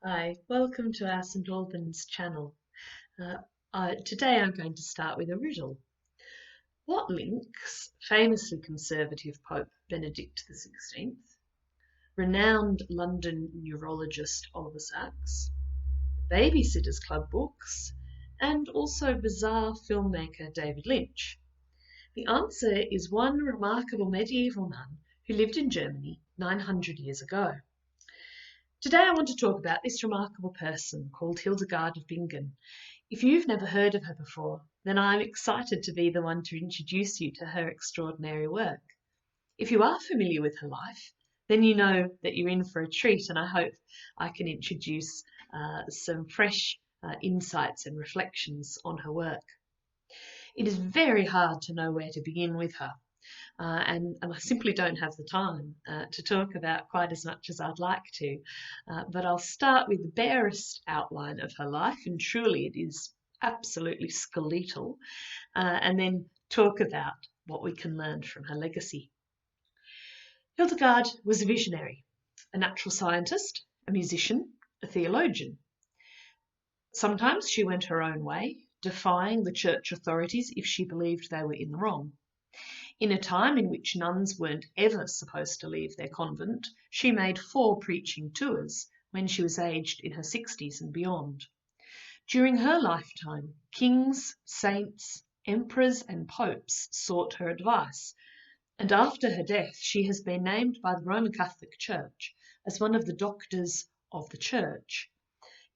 Hi, welcome to our St Albans channel. Today I'm going to start with a riddle. What links famously conservative Pope Benedict XVI, renowned London neurologist Oliver Sacks, Babysitters Club books, and also bizarre filmmaker David Lynch? The answer is one remarkable medieval nun who lived in Germany 900 years ago. Today I want to talk about this remarkable person called Hildegard of Bingen. If you've never heard of her before, then I'm excited to be the one to introduce you to her extraordinary work. If you are familiar with her life, then you know that you're in for a treat, and I hope I can introduce some fresh insights and reflections on her work. It is very hard to know where to begin with her. And I simply don't have the time to talk about quite as much as I'd like to. But I'll start with the barest outline of her life, and truly it is absolutely skeletal, and then talk about what we can learn from her legacy. Hildegard was a visionary, a natural scientist, a musician, a theologian. Sometimes she went her own way, defying the church authorities if she believed they were in the wrong. In a time in which nuns weren't ever supposed to leave their convent, she made 4 preaching tours when she was aged in her 60s and beyond. During her lifetime, kings, saints, emperors and popes sought her advice, and after her death she has been named by the Roman Catholic Church as one of the doctors of the Church,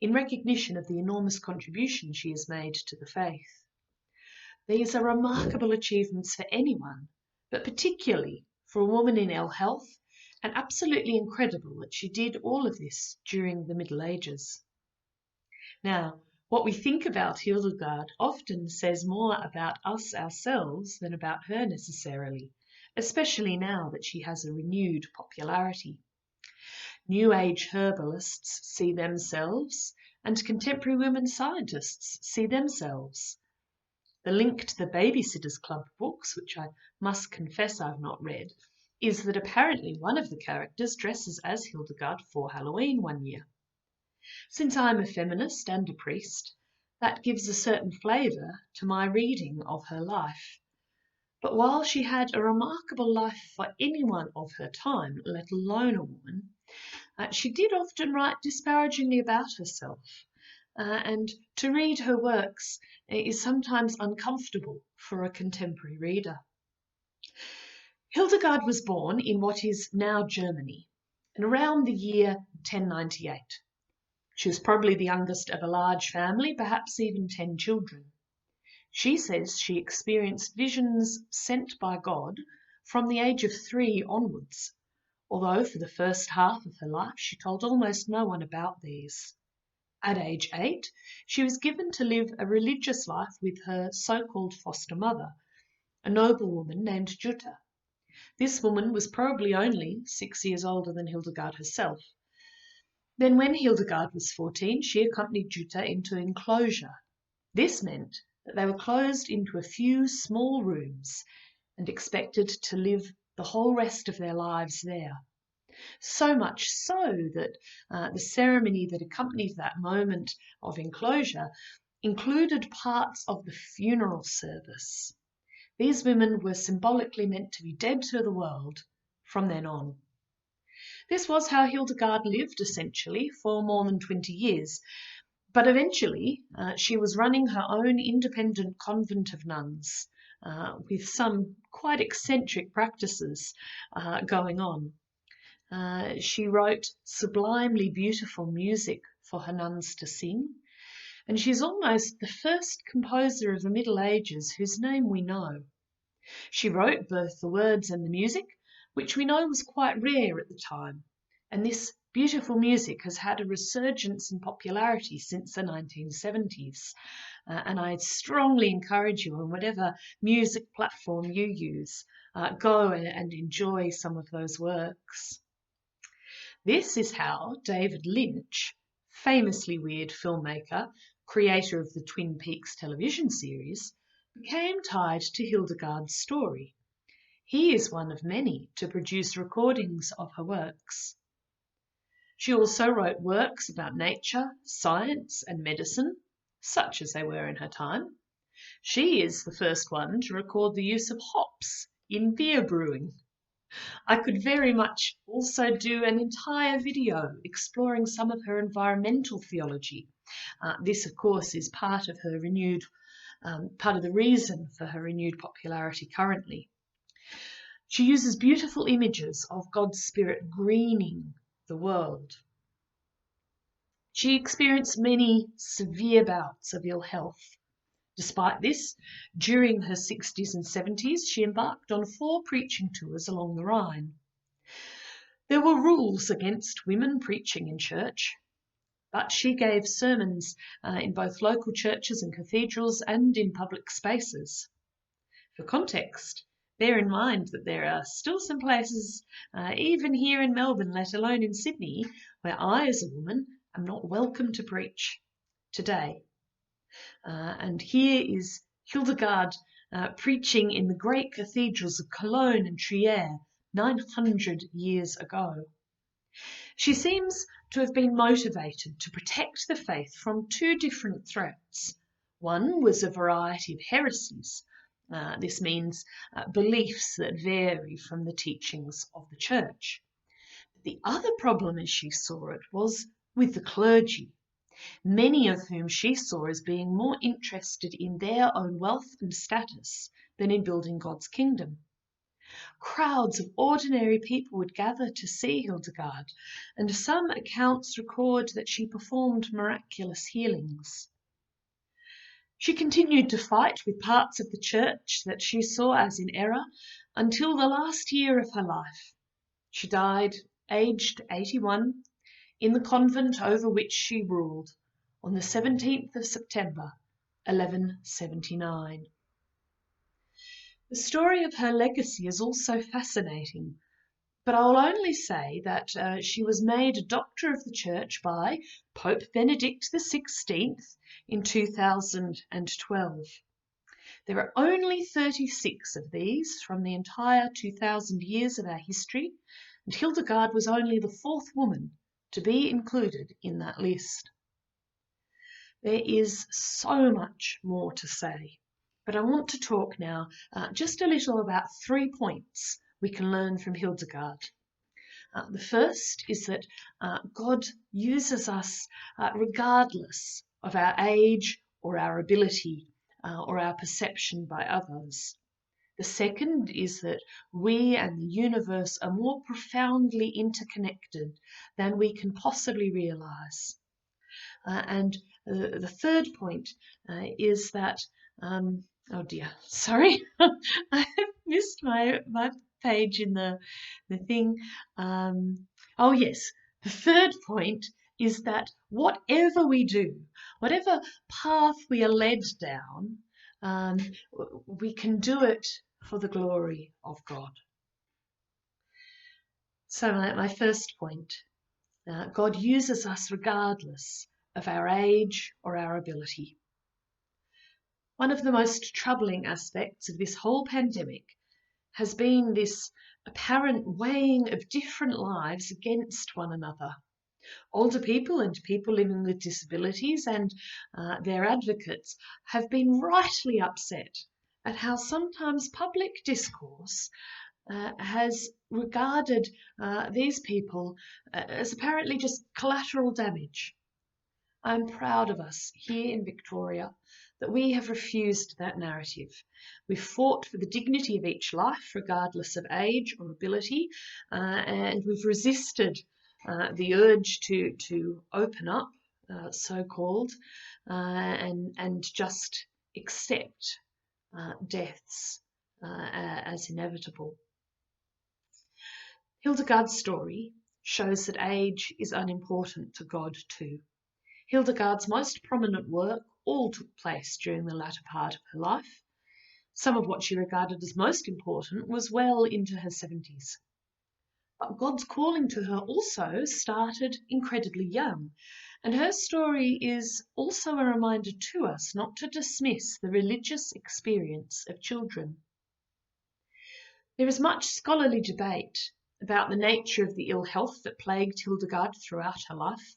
in recognition of the enormous contribution she has made to the faith. These are remarkable achievements for anyone, but particularly for a woman in ill health, and absolutely incredible that she did all of this during the Middle Ages. Now, what we think about Hildegard often says more about us ourselves than about her necessarily, especially now that she has a renewed popularity. New Age herbalists see themselves, and contemporary women scientists see themselves. The link to the Babysitters Club books, which I must confess I've not read, is that apparently one of the characters dresses as Hildegard for Halloween one year. Since I'm a feminist and a priest, that gives a certain flavour to my reading of her life. But while she had a remarkable life for anyone of her time, let alone a woman, she did often write disparagingly about herself. And to read her works is sometimes uncomfortable for a contemporary reader. Hildegard was born in what is now Germany, and around the year 1098. She was probably the youngest of a large family, perhaps even 10 children. She says she experienced visions sent by God from the age of 3 onwards, although for the first half of her life she told almost no one about these. At age 8, she was given to live a religious life with her so-called foster mother, a noblewoman named Jutta. This woman was probably only 6 years older than Hildegard herself. Then when Hildegard was 14, she accompanied Jutta into enclosure. This meant that they were closed into a few small rooms and expected to live the whole rest of their lives there. So much so that the ceremony that accompanied that moment of enclosure included parts of the funeral service. These women were symbolically meant to be dead to the world from then on. This was how Hildegard lived, essentially, for more than 20 years. But eventually, she was running her own independent convent of nuns, with some quite eccentric practices going on. She wrote sublimely beautiful music for her nuns to sing, and she's almost the first composer of the Middle Ages whose name we know. She wrote both the words and the music, which we know was quite rare at the time, and this beautiful music has had a resurgence in popularity since the 1970s, and I strongly encourage you, on whatever music platform you use, go and enjoy some of those works. This is how David Lynch, famously weird filmmaker, creator of the Twin Peaks television series, became tied to Hildegard's story. He is one of many to produce recordings of her works. She also wrote works about nature, science, and medicine, such as they were in her time. She is the first one to record the use of hops in beer brewing. I could very much also do an entire video exploring some of her environmental theology. This, of course, is part of the reason for her renewed popularity currently. She uses beautiful images of God's Spirit greening the world. She experienced many severe bouts of ill health. Despite this, during her 60s and 70s, she embarked on 4 preaching tours along the Rhine. There were rules against women preaching in church, but she gave sermons in both local churches and cathedrals and in public spaces. For context, bear in mind that there are still some places, even here in Melbourne, let alone in Sydney, where I, as a woman, am not welcome to preach today. And here is Hildegard preaching in the great cathedrals of Cologne and Trier 900 years ago. She seems to have been motivated to protect the faith from 2 different threats. One was a variety of heresies. This means beliefs that vary from the teachings of the church. The other problem, as she saw it, was with the clergy, many of whom she saw as being more interested in their own wealth and status than in building God's kingdom. Crowds of ordinary people would gather to see Hildegard, and some accounts record that she performed miraculous healings. She continued to fight with parts of the church that she saw as in error until the last year of her life. She died, aged 81, in the convent over which she ruled on the 17th of September, 1179. The story of her legacy is also fascinating, but I will only say that she was made a Doctor of the Church by Pope Benedict XVI in 2012. There are only 36 of these from the entire 2,000 years of our history, and Hildegard was only the 4th woman to be included in that list. There is so much more to say, but I want to talk now just a little about 3 points we can learn from Hildegard. The first is that God uses us regardless of our age or our ability or our perception by others. The second is that we and the universe are more profoundly interconnected than we can possibly realize. And the third point is that, oh dear, sorry, I missed my page in the thing. Oh yes, the third point is that whatever we do, whatever path we are led down, we can do it for the glory of God. So my first point, God uses us regardless of our age or our ability. One of the most troubling aspects of this whole pandemic has been this apparent weighing of different lives against one another. Older people and people living with disabilities and their advocates have been rightly upset at how sometimes public discourse has regarded these people as apparently just collateral damage. I'm proud of us here in Victoria that we have refused that narrative. We've fought for the dignity of each life, regardless of age or ability, and we've resisted the urge to open up, so-called, and just accept deaths as inevitable. Hildegard's story shows that age is unimportant to God too. Hildegard's most prominent work all took place during the latter part of her life. Some of what she regarded as most important was well into her 70s. But God's calling to her also started incredibly young, and her story is also a reminder to us not to dismiss the religious experience of children. There is much scholarly debate about the nature of the ill health that plagued Hildegard throughout her life.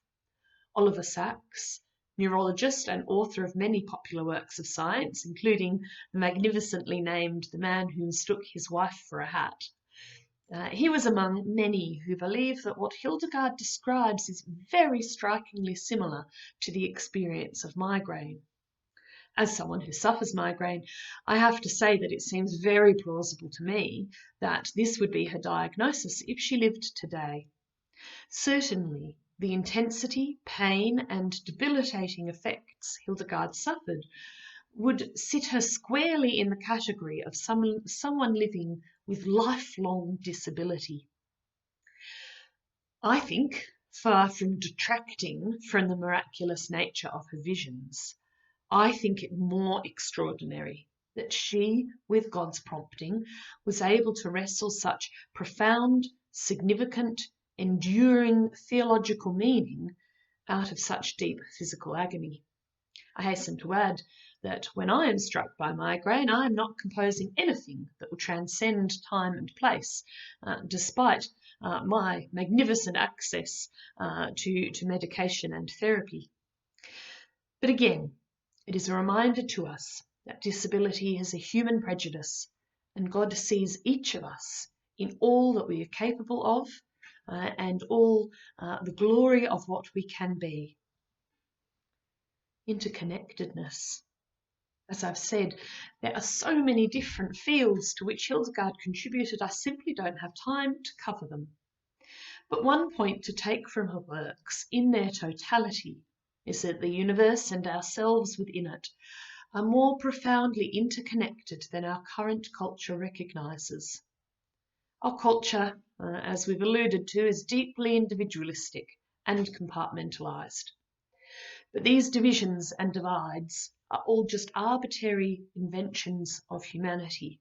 Oliver Sacks, neurologist and author of many popular works of science, including the magnificently named The Man Who Mistook His Wife for a Hat. He was among many who believe that what Hildegard describes is very strikingly similar to the experience of migraine. As someone who suffers migraine, I have to say that it seems very plausible to me that this would be her diagnosis if she lived today. Certainly, the intensity, pain, and debilitating effects Hildegard suffered would sit her squarely in the category of someone living with lifelong disability. I think, far from detracting from the miraculous nature of her visions, I think it more extraordinary that she, with God's prompting, was able to wrestle such profound, significant, enduring theological meaning out of such deep physical agony. I hasten to add that when I am struck by migraine, I am not composing anything that will transcend time and place, despite my magnificent access to medication and therapy. But again, it is a reminder to us that disability is a human prejudice, and God sees each of us in all that we are capable of and all the glory of what we can be. Interconnectedness. As I've said, there are so many different fields to which Hildegard contributed, I simply don't have time to cover them. But one point to take from her works in their totality is that the universe and ourselves within it are more profoundly interconnected than our current culture recognises. Our culture, as we've alluded to, is deeply individualistic and compartmentalised. But these divisions and divides are all just arbitrary inventions of humanity,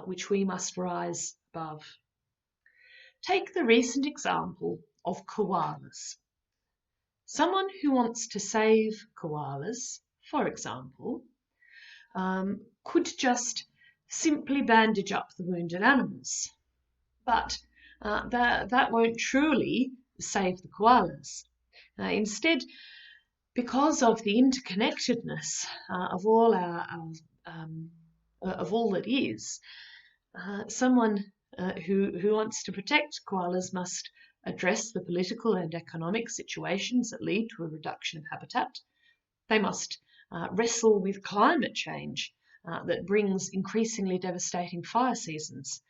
which we must rise above. Take the recent example of koalas. Someone who wants to save koalas, for example, could just simply bandage up the wounded animals. But that won't truly save the koalas. Instead, because of the interconnectedness of all of all that is, someone who wants to protect koalas must address the political and economic situations that lead to a reduction of habitat. They must wrestle with climate change that brings increasingly devastating fire seasons,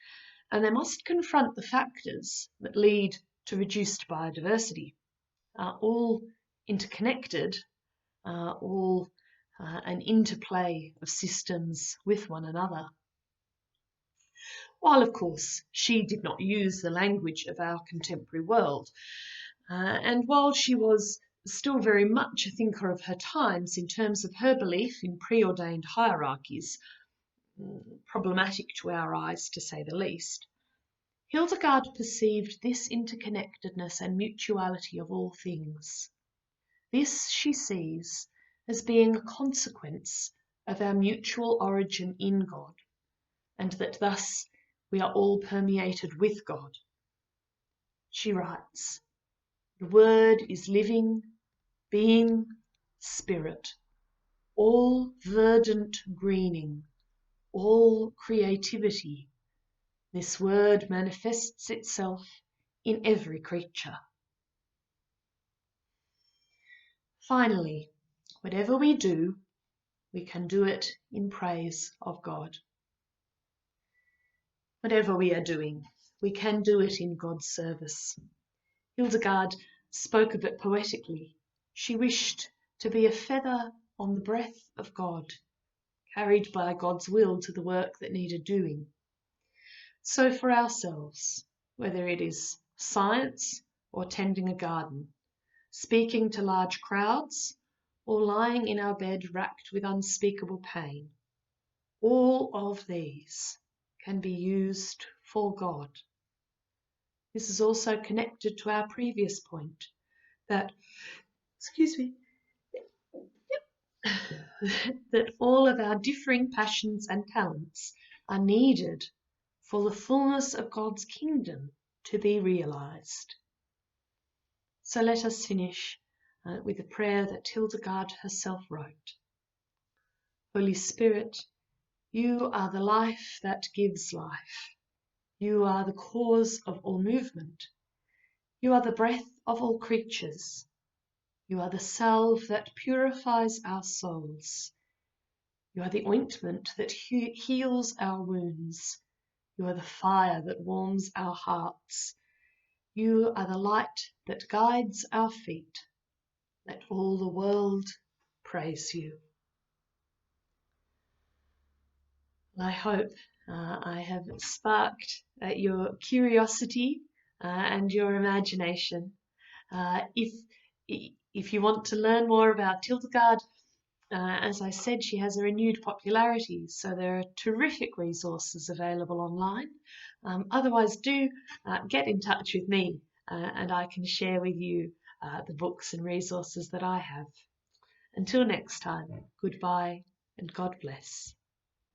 and they must confront the factors that lead to reduced biodiversity, all interconnected, all an interplay of systems with one another. While, of course, she did not use the language of our contemporary world, and while she was still very much a thinker of her times in terms of her belief in preordained hierarchies, problematic to our eyes to say the least, Hildegard perceived this interconnectedness and mutuality of all things. This she sees as being a consequence of our mutual origin in God, and that thus we are all permeated with God. She writes, "The Word is living, being, spirit, all verdant greening, all creativity. This Word manifests itself in every creature." Finally, whatever we do, we can do it in praise of God. Whatever we are doing, we can do it in God's service. Hildegard spoke of it poetically. She wished to be a feather on the breath of God, carried by God's will to the work that needed doing. So for ourselves, whether it is science or tending a garden, speaking to large crowds, or lying in our bed racked with unspeakable pain, all of these can be used for God. This is also connected to our previous point that, that all of our differing passions and talents are needed for the fullness of God's kingdom to be realized. So let us finish with a prayer that Hildegard herself wrote. Holy Spirit, you are the life that gives life. You are the cause of all movement. You are the breath of all creatures. You are the salve that purifies our souls. You are the ointment that heals our wounds. You are the fire that warms our hearts. You are the light that guides our feet. Let all the world praise you. I hope I have sparked your curiosity and your imagination. If you want to learn more about Hildegard, as I said, she has a renewed popularity, so there are terrific resources available online. Otherwise, do get in touch with me and I can share with you the books and resources that I have. Until next time, goodbye and God bless.